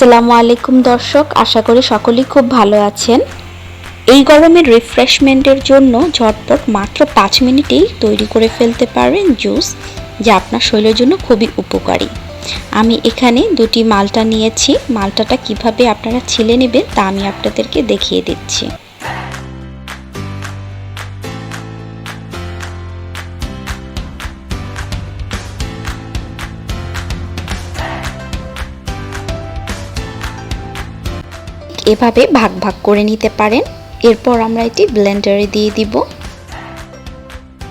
আসসালামু আলাইকুম দর্শক, আশা করি সকলেই খুব ভালো আছেন। এই গরমের রিফ্রেশমেন্টের জন্য ঝটপট মাত্র 5 মিনিটেই তৈরি করে ফেলতে পারেন জুস, যা আপনার শরীরের জন্য খুবই উপকারী। আমি এখানে 2টি মালটা নিয়েছি। মালটাটা কিভাবে আপনারা ছিলে নেবেন তা আমি আপনাদেরকে দেখিয়ে দিচ্ছি। এভাবে ভাগ ভাগ করে নিতে পারেন। এরপর আমরা এটি ব্লেন্ডারে দিয়ে দিব।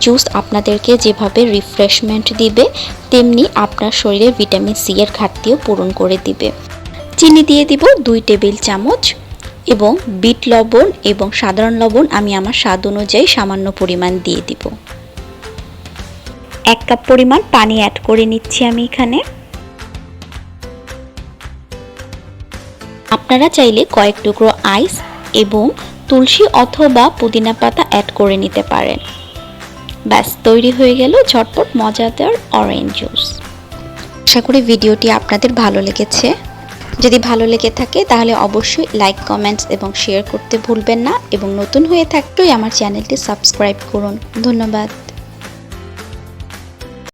জুস আপনাদেরকে যেভাবে রিফ্রেশমেন্ট দিবে, তেমনি আপনার শরীরে ভিটামিন সি এর ঘাটতিও পূরণ করে দিবে। চিনি দিয়ে দিব 2 টেবিল চামচ এবং বিট লবণ এবং সাধারণ লবণ আমি আমার স্বাদ অনুযায়ী সামান্য পরিমাণ দিয়ে দিব। 1 কাপ পরিমাণ পানি অ্যাড করে নিচ্ছি আমি এখানে। আপনারা চাইলে কয়েক টুকরো আইস এবং তুলসী অথবা পুদিনা পাতা অ্যাড করে নিতে পারেন। ব্যাস, তৈরি হয়ে গেল ঝটপট মজাদার অরেঞ্জ জুস। আশা করি ভিডিওটি আপনাদের ভালো লেগেছে। যদি ভালো লেগে থাকে তাহলে অবশ্যই লাইক, কমেন্টস এবং শেয়ার করতে ভুলবেন না, এবং নতুন হয়ে থাকলেই আমার চ্যানেলটি সাবস্ক্রাইব করুন। ধন্যবাদ।